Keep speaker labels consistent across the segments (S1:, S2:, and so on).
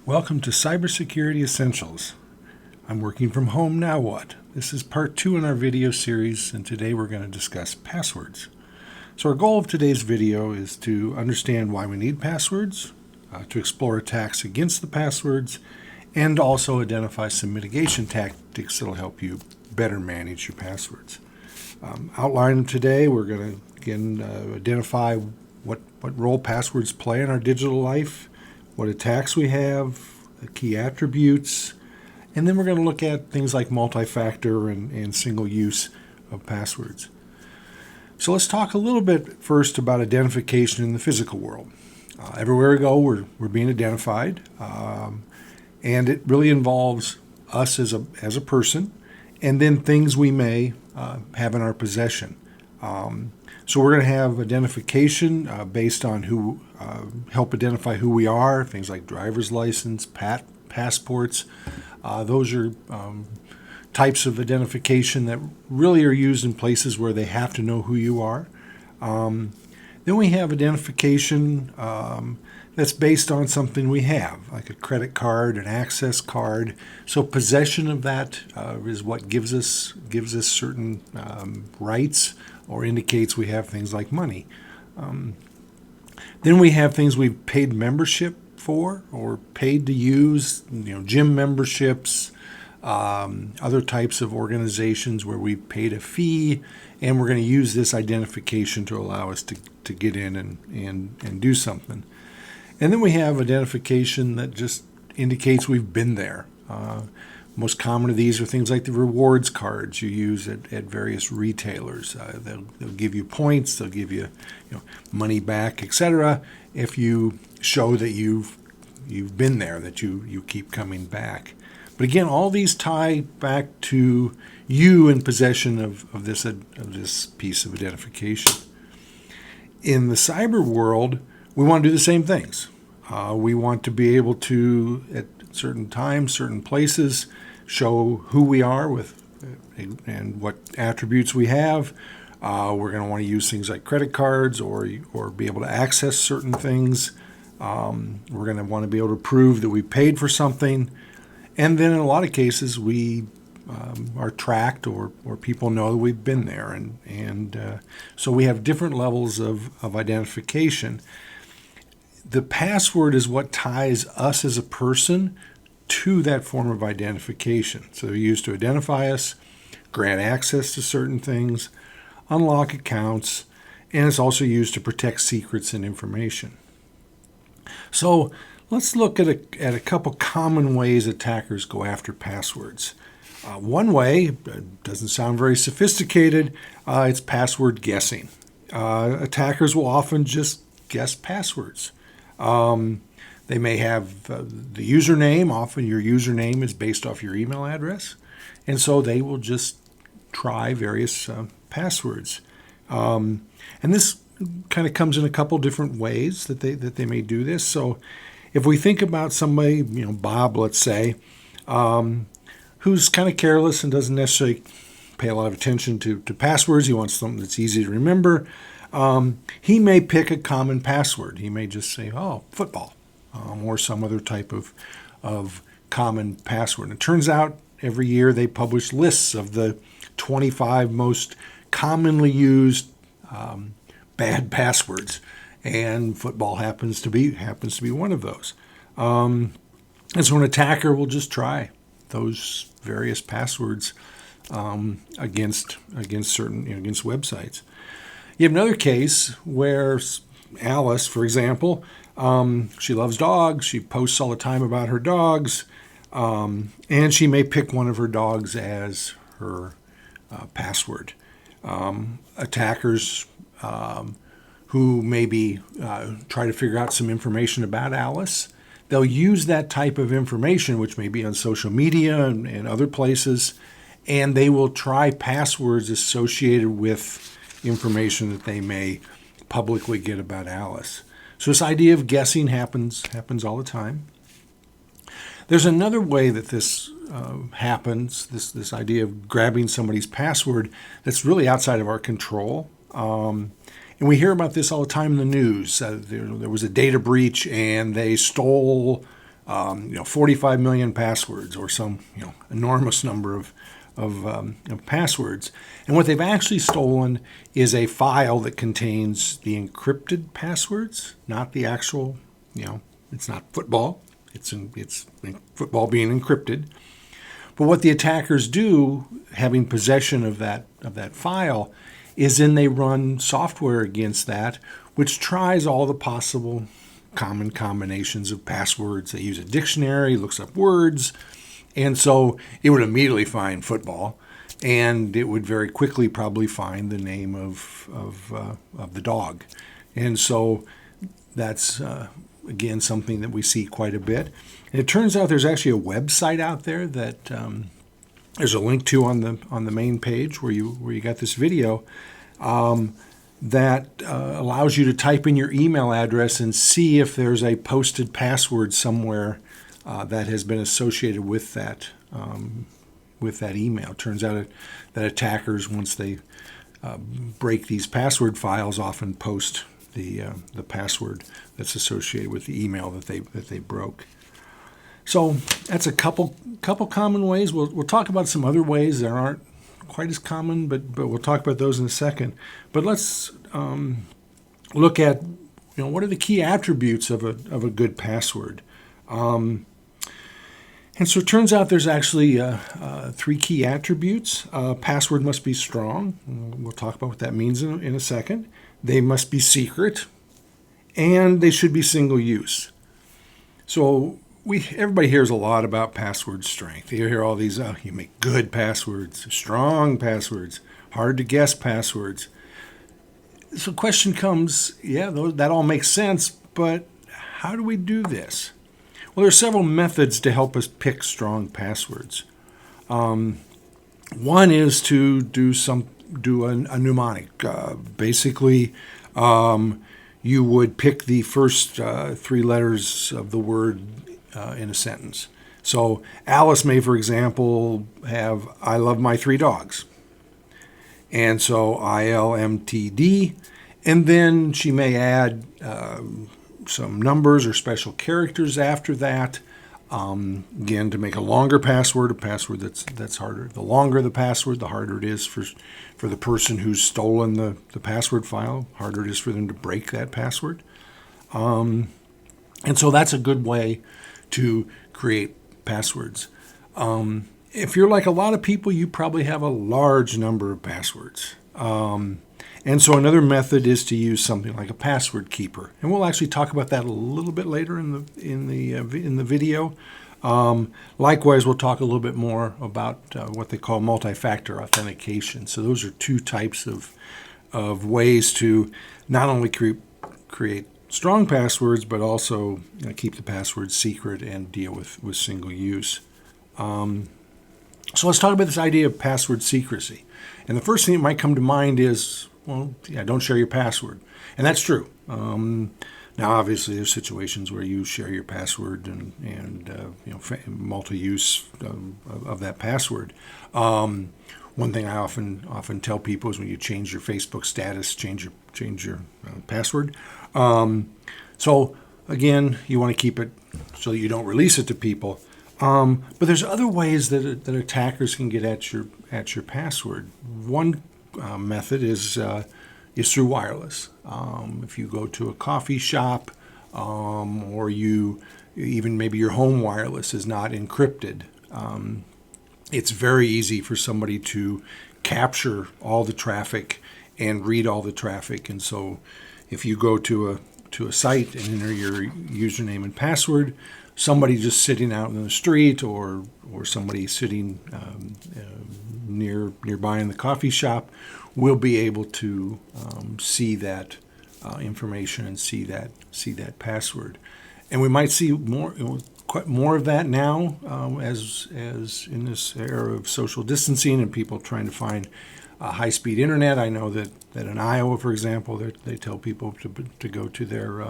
S1: Welcome to Cybersecurity Essentials. I'm working from home, now what? This is part 2 in our video series, and today we're going to discuss passwords. So our goal of today's video is to understand why we need passwords, to explore attacks against the passwords, and also identify some mitigation tactics that will help you better manage your passwords. Outline today, we're going to again identify what role passwords play in our digital life, what attacks we have, the key attributes, and then we're going to look at things like multi-factor and single use of passwords. So let's talk a little bit first about identification in the physical world. Everywhere we go, we're being identified, and it really involves us as a person, and then things we may have in our possession. So we're going to have identification based on who help identify who we are, things like driver's license, passports. Those are types of identification that really are used in places where they have to know who you are. Then we have identification that's based on something we have, like a credit card, an access card. So possession of that is what gives us certain rights or indicates we have things like money. Then we have things we've paid membership for or paid to use, gym memberships, other types of organizations where we paid a fee, and we're going to use this identification to allow us to get in and do something. And then we have identification that just indicates we've been there. Most common of these are things like the rewards cards you use at various retailers. They'll give you points, they'll give you, money back, etc. if you show that you've been there, that you keep coming back. But again, all these tie back to you in possession of this piece of identification. In the cyber world, we want to do the same things. We want to be able to, at certain times, certain places, show who we are and what attributes we have. We're going to want to use things like credit cards or be able to access certain things. We're going to want to be able to prove that we paid for something. And then in a lot of cases, we are tracked or people know that we've been there. And so we have different levels of identification. The password is what ties us as a person to that form of identification. So they're used to identify us, grant access to certain things, unlock accounts, and it's also used to protect secrets and information. So let's look at a couple common ways attackers go after passwords. One way, doesn't sound very sophisticated, it's password guessing. Attackers will often just guess passwords. They may have the username. Often your username is based off your email address. And so they will just try various passwords. And this kind of comes in a couple different ways that they may do this. So if we think about somebody, Bob, let's say, who's kind of careless and doesn't necessarily pay a lot of attention to passwords, he wants something that's easy to remember. He may pick a common password. He may just say, football, or some other type of common password. And it turns out every year they publish lists of the 25 most commonly used bad passwords, and football happens to be one of those. And so an attacker will just try those various passwords against certain against websites. You have another case where Alice, for example, she loves dogs. She posts all the time about her dogs, and she may pick one of her dogs as her password. Attackers who maybe try to figure out some information about Alice, they'll use that type of information, which may be on social media and other places, and they will try passwords associated with information that they may publicly get about Alice. So this idea of guessing happens all the time. There's another way that this happens, this idea of grabbing somebody's password that's really outside of our control. And we hear about this all the time in the news. There was a data breach and they stole 45 million passwords or some enormous number of passwords. And what they've actually stolen is a file that contains the encrypted passwords, not the actual, it's not football. It's football being encrypted. But what the attackers do, having possession of that file, is then they run software against that, which tries all the possible common combinations of passwords. They use a dictionary, looks up words, and so it would immediately find football, and it would very quickly probably find the name of the dog. And so that's again something that we see quite a bit. And it turns out there's actually a website out there that there's a link to on the main page where you got this video that allows you to type in your email address and see if there's a posted password somewhere that has been associated with that email. It turns out that attackers, once they break these password files, often post the password that's associated with the email that they broke. So that's a couple common ways. We'll talk about some other ways that aren't quite as common, but we'll talk about those in a second. But let's look at what are the key attributes of a good password. And so it turns out there's actually 3 key attributes. Password must be strong. We'll talk about what that means in a second. They must be secret, and they should be single use. So everybody hears a lot about password strength. You hear all these, you make good passwords, strong passwords, hard to guess passwords. So the question comes, that all makes sense, but how do we do this? Well, there are several methods to help us pick strong passwords. One is to do a mnemonic. Basically, you would pick the first 3 letters of the word in a sentence. So Alice may, for example, have "I love my 3 dogs." And so ILMTD, and then she may add some numbers or special characters after that. Again, to make a longer password, a password that's harder. The longer the password, the harder it is for the person who's stolen the password file, harder it is for them to break that password. And so that's a good way to create passwords. If you're like a lot of people, you probably have a large number of passwords. And so another method is to use something like a password keeper, and we'll actually talk about that a little bit later in the video. Likewise, we'll talk a little bit more about what they call multi-factor authentication. So those are 2 types of ways to not only create strong passwords, but also keep the passwords secret and deal with single use. So let's talk about this idea of password secrecy. And the first thing that might come to mind is, don't share your password. And that's true. Now, obviously, there's situations where you share your password and multi-use of that password. One thing I often tell people is when you change your Facebook status, change your password. So again, you want to keep it so that you don't release it to people. But there's other ways that attackers can get at your password. One method is through wireless. If you go to a coffee shop, or even maybe your home wireless is not encrypted, it's very easy for somebody to capture all the traffic and read all the traffic. And so if you go to a site and enter your username and password, somebody just sitting out in the street or somebody sitting nearby in the coffee shop will be able to see that information and see that password. And we might see quite more of that now as in this era of social distancing and people trying to find high-speed internet. I know that in Iowa, for example, they tell people to go to their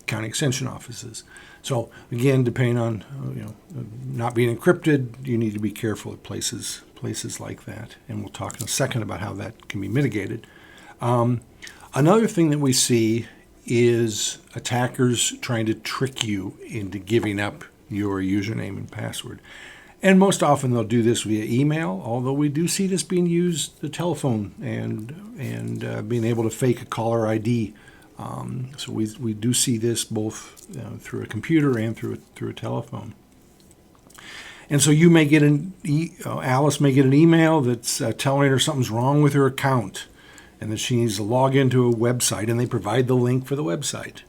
S1: county extension offices. So again, depending on not being encrypted, you need to be careful at places like that. And we'll talk in a second about how that can be mitigated. Another thing that we see is attackers trying to trick you into giving up your username and password. And most often they'll do this via email, although we do see this being used, the telephone, and being able to fake a caller ID. So we do see this both through a computer and through a telephone. And so you may get Alice may get an email that's telling her something's wrong with her account and that she needs to log into a website, and they provide the link for the website.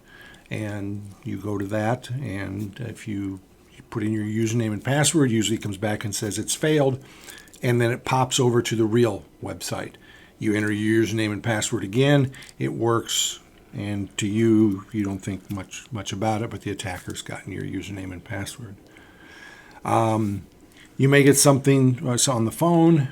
S1: And you go to that, and if you put in your username and password, usually it comes back and says it's failed, and then it pops over to the real website. You enter your username and password again, it works, and to you don't think much about it, but the attacker's gotten your username and password. You may get something on the phone,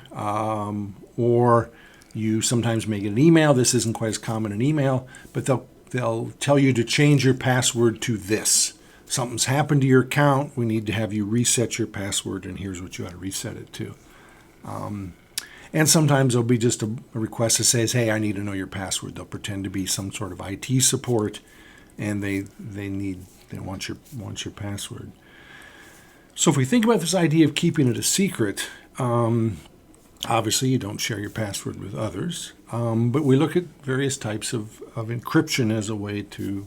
S1: or you sometimes may get an email. This isn't quite as common in email, but they'll tell you to change your password to this. Something's happened to your account. We need to have you reset your password, and here's what you ought to reset it to. And sometimes there'll be just a request that says, hey, I need to know your password. They'll pretend to be some sort of IT support, and they want your password. So if we think about this idea of keeping it a secret, obviously you don't share your password with others, but we look at various types of encryption as a way to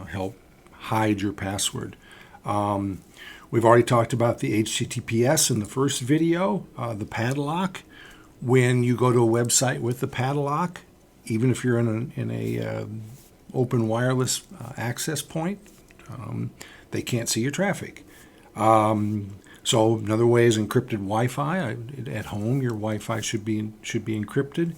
S1: help hide your password. We've already talked about the HTTPS in the first video, the padlock. When you go to a website with the padlock, even if you're in a open wireless access point, they can't see your traffic. So another way is encrypted Wi-Fi. At home, your Wi-Fi should be encrypted.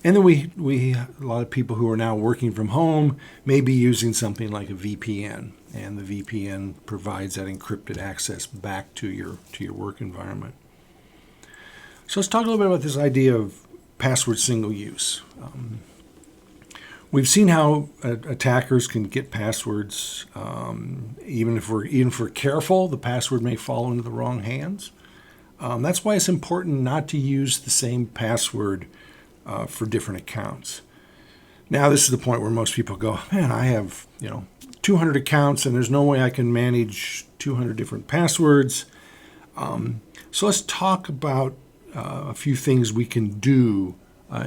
S1: And then we a lot of people who are now working from home may be using something like a VPN, and the VPN provides that encrypted access back to your work environment. So let's talk a little bit about this idea of password single use. We've seen how attackers can get passwords. Even if we're careful, the password may fall into the wrong hands. That's why it's important not to use the same password for different accounts. Now, this is the point where most people go, man, I have 200 accounts, and there's no way I can manage 200 different passwords. So let's talk about a few things we can do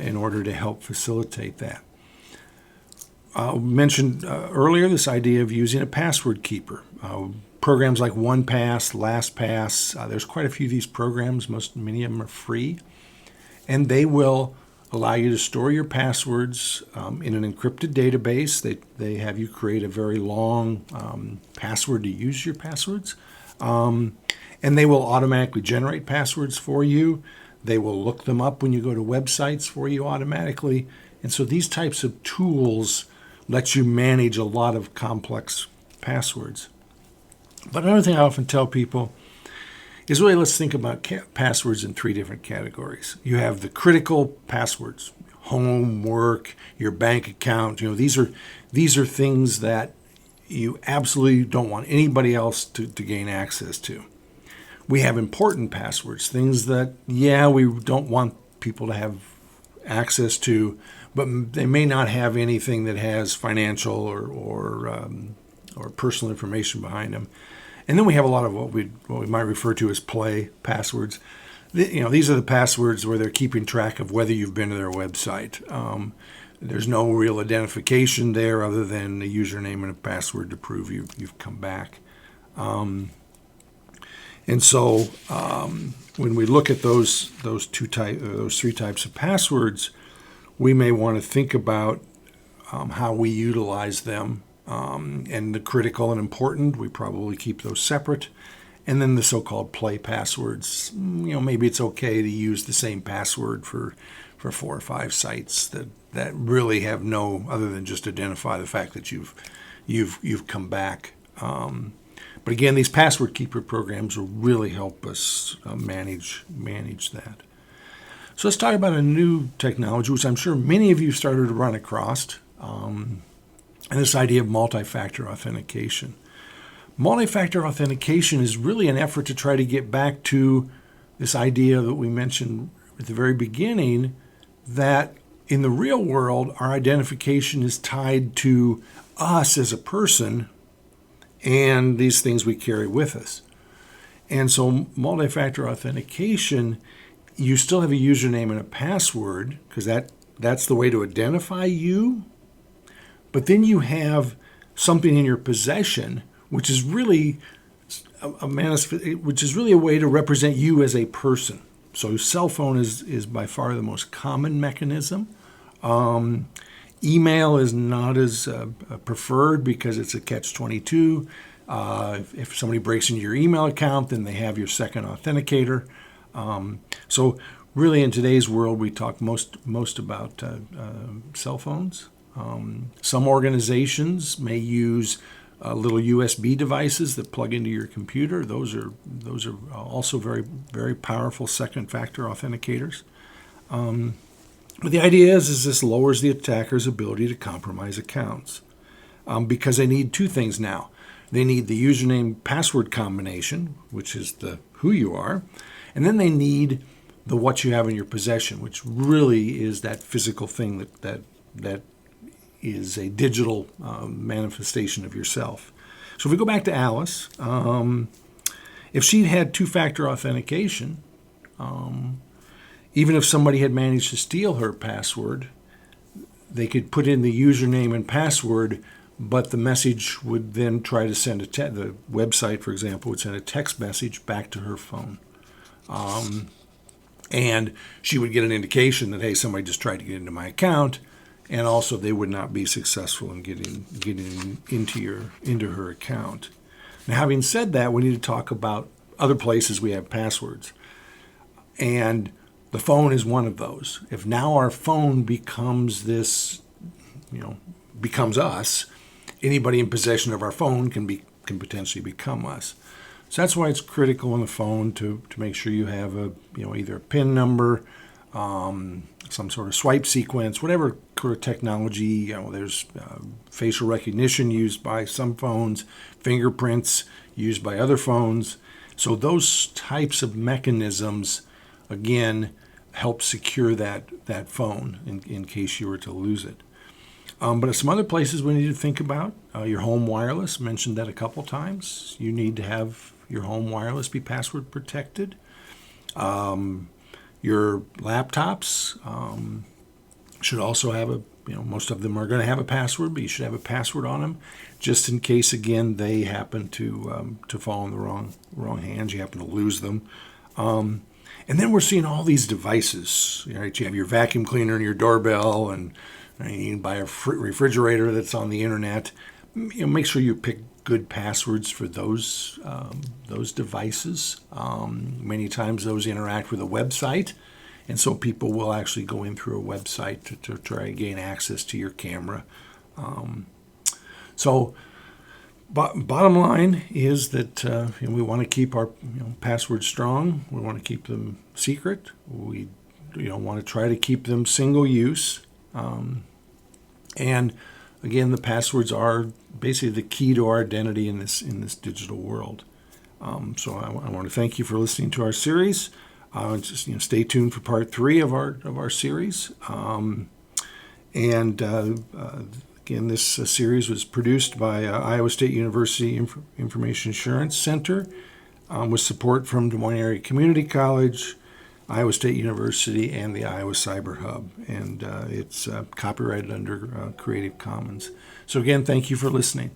S1: in order to help facilitate that. I mentioned earlier this idea of using a password keeper. Programs like 1Pass, LastPass, there's quite a few of these programs. Many of them are free. And they will allow you to store your passwords in an encrypted database. They have you create a very long password to use your passwords. And they will automatically generate passwords for you. They will look them up when you go to websites for you automatically. And so these types of tools let you manage a lot of complex passwords. But another thing I often tell people is really let's think about passwords in three different categories. You have the critical passwords, home, work, your bank account. These are things that you absolutely don't want anybody else to gain access to. We have important passwords, things that, we don't want people to have access to, but they may not have anything that has financial or personal information behind them. And then we have a lot of what we might refer to as play passwords. These are the passwords where they're keeping track of whether you've been to their website. There's no real identification there other than a username and a password to prove you've come back. And so when we look at those three types of passwords, we may want to think about how we utilize them. And the critical and important, we probably keep those separate. And then the so-called play passwords, maybe it's okay to use the same password for 4 or 5 sites that really have no other than just identify the fact that you've come back. But again, these password keeper programs will really help us manage that. So let's talk about a new technology, which I'm sure many of you started to run across, and this idea of multi-factor authentication. Multi-factor authentication is really an effort to try to get back to this idea that we mentioned at the very beginning, that In the real world, our identification is tied to us as a person and these things we carry with us. And so multi-factor authentication, you still have a username and a password because that's the way to identify you. But then you have something in your possession, which is really which is really a way to represent you as a person. So cell phone is by far the most common mechanism. Email is not as preferred because it's a catch-22. If somebody breaks into your email account, then they have your second authenticator. So really in today's world, we talk most about cell phones. Some organizations may use little USB devices that plug into your computer. Those are also very, very powerful second factor authenticators. But the idea is this lowers the attacker's ability to compromise accounts because they need two things now. They need the username password combination, which is the who you are, and then they need the what you have in your possession, which really is that physical thing that is a digital manifestation of yourself. So if we go back to Alice, if she'd had two-factor authentication, even if somebody had managed to steal her password, they could put in the username and password, but the message would then try to send the website, for example, would send a text message back to her phone. And she would get an indication that, hey, somebody just tried to get into my account, and also they would not be successful in getting into her account. Now, having said that, we need to talk about other places we have passwords. And the phone is one of those. If now our phone becomes becomes us, anybody in possession of our phone can potentially become us. So that's why it's critical on the phone to make sure you have either a PIN number, some sort of swipe sequence, whatever technology. There's facial recognition used by some phones, fingerprints used by other phones. So those types of mechanisms, again, help secure that phone in case you were to lose it. But some other places we need to think about. Your home wireless, mentioned that a couple times. You need to have your home wireless be password protected. Your laptops should also have most of them are going to have a password, but you should have a password on them just in case, again, they happen to fall in the wrong hands. You happen to lose them. And then we're seeing all these devices. Right? You have your vacuum cleaner and your doorbell, and you can buy a refrigerator that's on the internet. Make sure you pick good passwords for those devices. Many times those interact with a website, and so people will actually go in through a website to try to gain access to your camera. Bottom line is that we want to keep our passwords strong. We want to keep them secret. We want to try to keep them single use. And again, the passwords are basically the key to our identity in this digital world. So I want to thank you for listening to our series. Just stay tuned for part 3 of our series. Again, this series was produced by Iowa State University Information Assurance Center with support from Des Moines Area Community College, Iowa State University, and the Iowa Cyber Hub. And it's copyrighted under Creative Commons. So again, thank you for listening.